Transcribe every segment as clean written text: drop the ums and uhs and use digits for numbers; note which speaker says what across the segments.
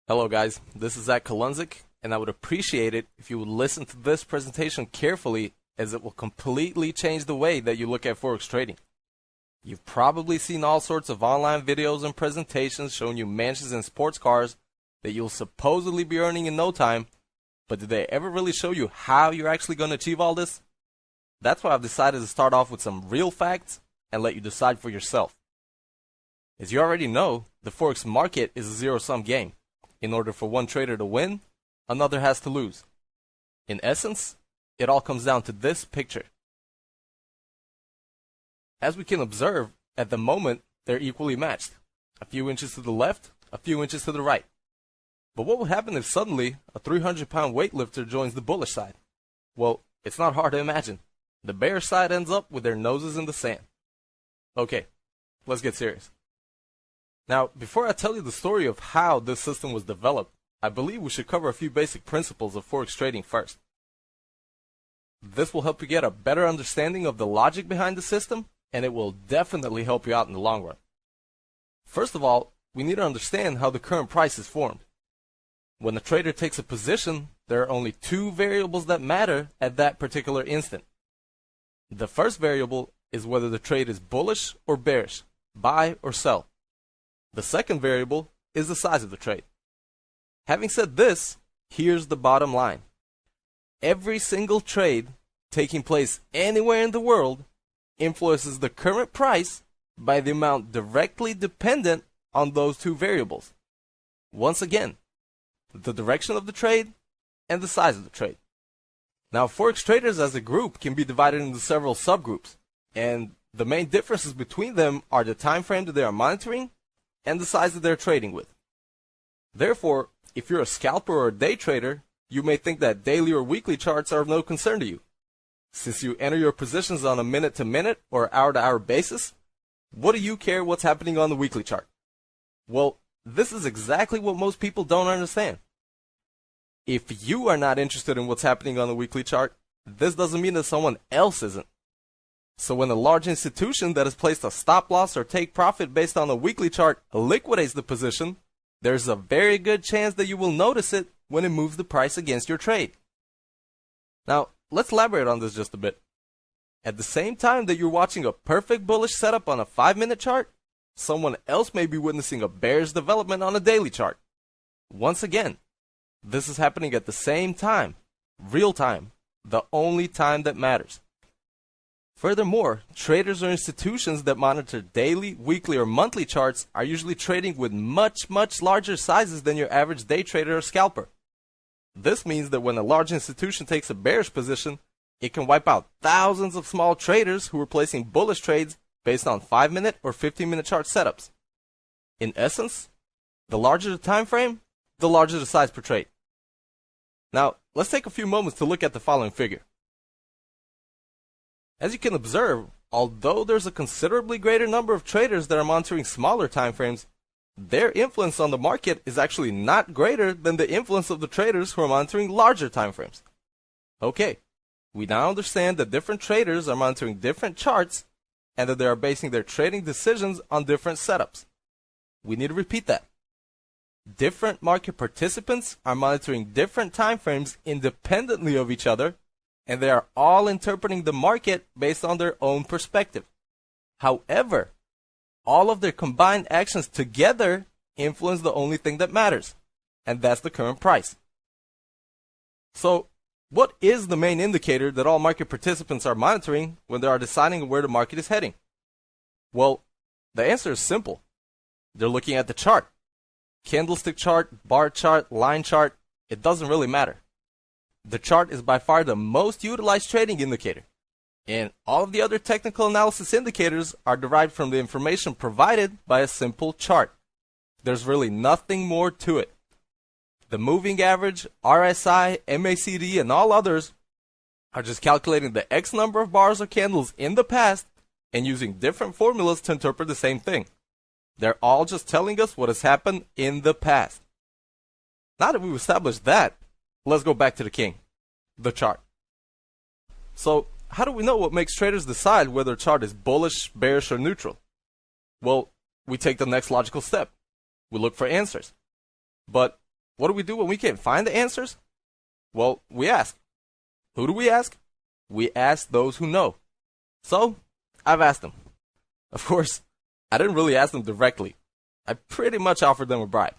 Speaker 1: Hello guys, this is Zach Kalunzik, and I would appreciate it if you would listen to this presentation carefully, as it will completely change the way that you look at Forex trading. You've probably seen all sorts of online videos and presentations showing you mansions and sports cars that you'll supposedly be earning in no time, but did they ever really show you how you're actually going to achieve all this? That's why I've decided to start off with some real facts and let you decide for yourself. As you already know, the Forex market is a zero-sum game. In order for one trader to win, another has to lose. In essence, it all comes down to this picture. As we can observe, at the moment, they're equally matched. A few inches to the left, a few inches to the right. But what would happen if suddenly a 300-pound weightlifter joins the bullish side? Well, it's not hard to imagine. The bearish side ends up with their noses in the sand. Okay, let's get serious. Now, before I tell you the story of how this system was developed, I believe we should cover a few basic principles of Forex trading first. This will help you get a better understanding of the logic behind the system, and it will definitely help you out in the long run. First of all, we need to understand how the current price is formed. When a trader takes a position, there are only two variables that matter at that particular instant. The first variable is whether the trade is bullish or bearish, buy or sell. The second variable is the size of the trade. Having said this, here's the bottom line. Every single trade taking place anywhere in the world influences the current price by the amount directly dependent on those two variables. Once again, the direction of the trade and the size of the trade. Now, Forex traders as a group can be divided into several subgroups, and the main differences between them are the time frame that they are monitoring and the size that they're trading with. Therefore, if you're a scalper or a day trader, you may think that daily or weekly charts are of no concern to you. Since you enter your positions on a minute-to-minute or hour-to-hour basis, what do you care what's happening on the weekly chart? Well, this is exactly what most people don't understand. If you are not interested in what's happening on the weekly chart, this doesn't mean that someone else isn't. So when a large institution that has placed a stop loss or take profit based on a weekly chart liquidates the position, there's a very good chance that you will notice it when it moves the price against your trade. Now, let's elaborate on this just a bit. At the same time that you're watching a perfect bullish setup on a 5-minute chart, someone else may be witnessing a bearish development on a daily chart. Once again, this is happening at the same time, real time, the only time that matters. Furthermore, traders or institutions that monitor daily, weekly, or monthly charts are usually trading with much larger sizes than your average day trader or scalper. This means that when a large institution takes a bearish position, it can wipe out thousands of small traders who are placing bullish trades based on 5-minute or 15-minute chart setups. In essence, the larger the time frame, the larger the size per trade. Now, let's take a few moments to look at the following figure. As you can observe, although there's a considerably greater number of traders that are monitoring smaller time frames, their influence on the market is actually not greater than the influence of the traders who are monitoring larger time frames. Okay, we now understand that different traders are monitoring different charts and that they are basing their trading decisions on different setups. We need to repeat that. Different market participants are monitoring different time frames independently of each other, and they are all interpreting the market based on their own perspective. However, all of their combined actions together influence the only thing that matters, and that's the current price. So, what is the main indicator that all market participants are monitoring when they are deciding where the market is heading? Well, the answer is simple. They're looking at the chart. Candlestick chart, bar chart, line chart, it doesn't really matter. The chart is by far the most utilized trading indicator, and all of the other technical analysis indicators are derived from the information provided by a simple chart. There's really nothing more to it. The moving average, RSI, MACD, and all others are just calculating the X number of bars or candles in the past and using different formulas to interpret the same thing. They're all just telling us what has happened in the past. Now that we've established that, let's go back to the king, the chart. So, how do we know what makes traders decide whether a chart is bullish, bearish, or neutral? Well, we take the next logical step. We look for answers. But what do we do when we can't find the answers? Well, we ask. Who do we ask? We ask those who know. So, I've asked them. Of course, I didn't really ask them directly. I pretty much offered them a bribe.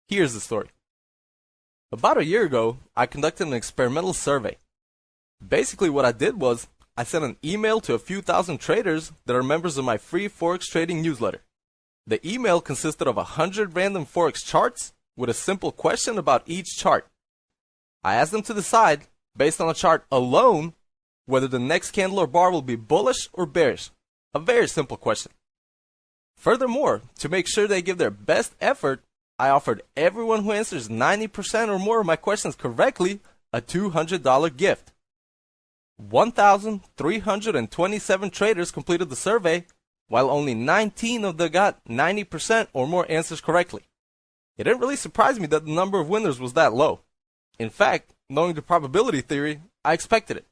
Speaker 1: Here's the story. About a year ago, I conducted an experimental survey. Basically, what I did was, I sent an email to a few thousand traders that are members of my free Forex trading newsletter. The email consisted of 100 random Forex charts with a simple question about each chart. I asked them to decide, based on a chart alone, whether the next candle or bar will be bullish or bearish. A very simple question. Furthermore, to make sure they give their best effort, I offered everyone who answers 90% or more of my questions correctly a $200 gift. 1,327 traders completed the survey, while only 19 of them got 90% or more answers correctly. It didn't really surprise me that the number of winners was that low. In fact, knowing the probability theory, I expected it.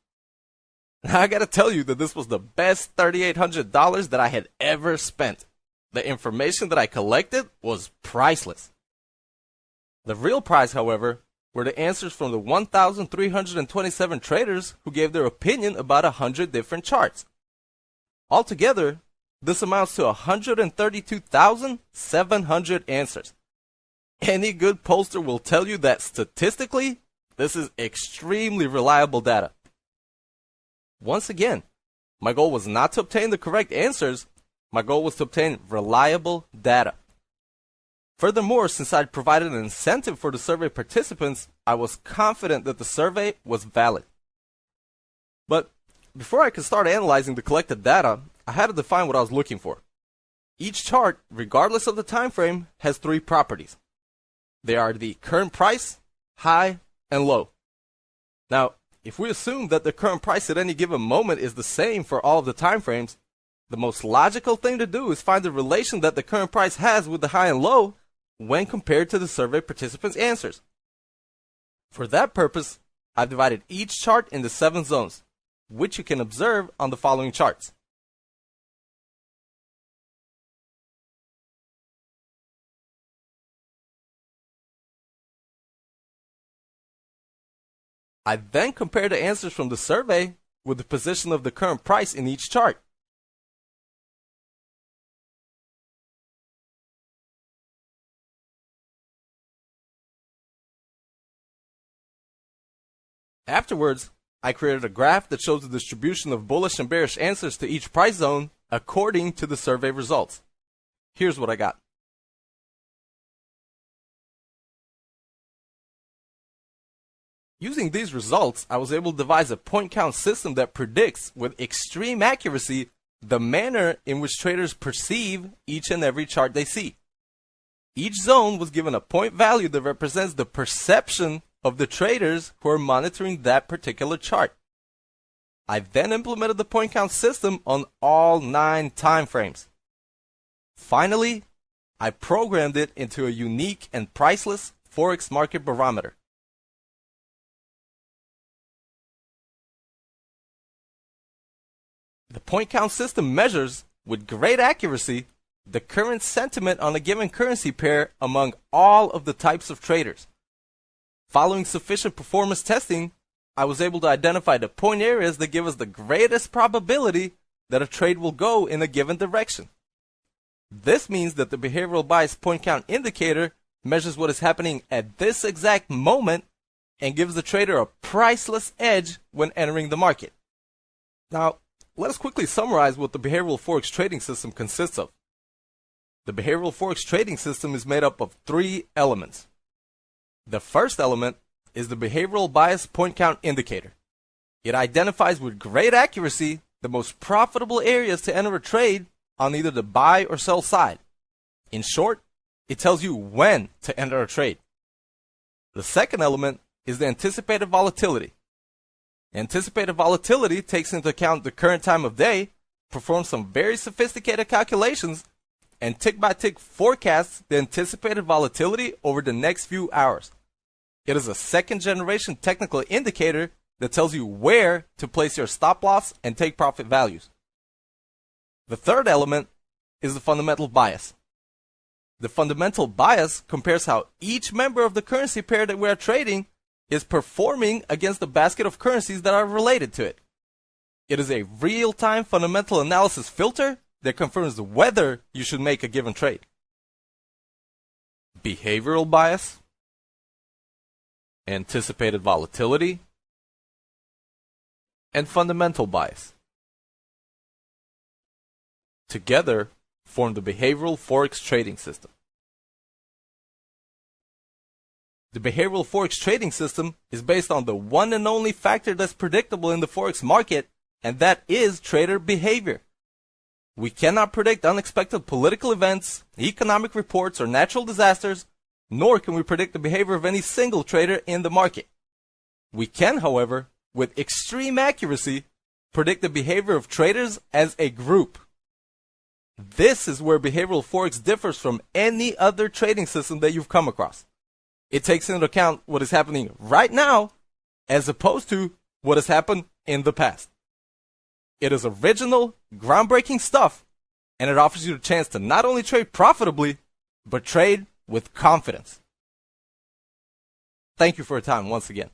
Speaker 1: Now I gotta tell you that this was the best $3,800 that I had ever spent. The information that I collected was priceless. The real prize, however, were the answers from the 1,327 traders who gave their opinion about 100 different charts. Altogether, this amounts to 132,700 answers. Any good pollster will tell you that statistically, this is extremely reliable data. Once again, my goal was not to obtain the correct answers, my goal was to obtain reliable data. Furthermore, since I'd provided an incentive for the survey participants, I was confident that the survey was valid. But before I could start analyzing the collected data, I had to define what I was looking for. Each chart, regardless of the time frame, has three properties. They are the current price, high, and low. Now, if we assume that the current price at any given moment is the same for all of the time frames, the most logical thing to do is find the relation that the current price has with the high and low when compared to the survey participants' answers. For that purpose, I've divided each chart into 7 zones, which you can observe on the following charts. I then compare the answers from the survey with the position of the current price in each chart. Afterwards, I created a graph that shows the distribution of bullish and bearish answers to each price zone according to the survey results. Here's what I got. Using these results, I was able to devise a point count system that predicts with extreme accuracy the manner in which traders perceive each and every chart they see. Each zone was given a point value that represents the perception of the traders who are monitoring that particular chart. I then implemented the point count system on all 9 time frames. Finally, I programmed it into a unique and priceless Forex market barometer. The point count system measures, with great accuracy, the current sentiment on a given currency pair among all of the types of traders. Following sufficient performance testing, I was able to identify the point areas that give us the greatest probability that a trade will go in a given direction. This means that the behavioral bias point count indicator measures what is happening at this exact moment and gives the trader a priceless edge when entering the market. Now, let us quickly summarize what the behavioral Forex trading system consists of. The behavioral Forex trading system is made up of 3 elements. The first element is the behavioral bias point count indicator. It identifies with great accuracy the most profitable areas to enter a trade on either the buy or sell side. In short, it tells you when to enter a trade. The second element is the anticipated volatility. Anticipated volatility takes into account the current time of day, performs some very sophisticated calculations, and tick-by-tick forecasts the anticipated volatility over the next few hours. It is a second-generation technical indicator that tells you where to place your stop loss and take profit values. The third element is the fundamental bias. The fundamental bias compares how each member of the currency pair that we are trading is performing against the basket of currencies that are related to it. It is a real-time fundamental analysis filter that confirms whether you should make a given trade. Behavioral bias, anticipated volatility, and fundamental bias together form the behavioral forex trading system. The behavioral forex trading system is based on the one and only factor that's predictable in the forex market, and that is trader behavior. We cannot predict unexpected political events, economic reports, or natural disasters, nor can we predict the behavior of any single trader in the market. We can, however, with extreme accuracy, predict the behavior of traders as a group. This is where behavioral forex differs from any other trading system that you've come across. It takes into account what is happening right now as opposed to what has happened in the past. It is original, groundbreaking stuff, and it offers you the chance to not only trade profitably, but trade with confidence. Thank you for your time once again.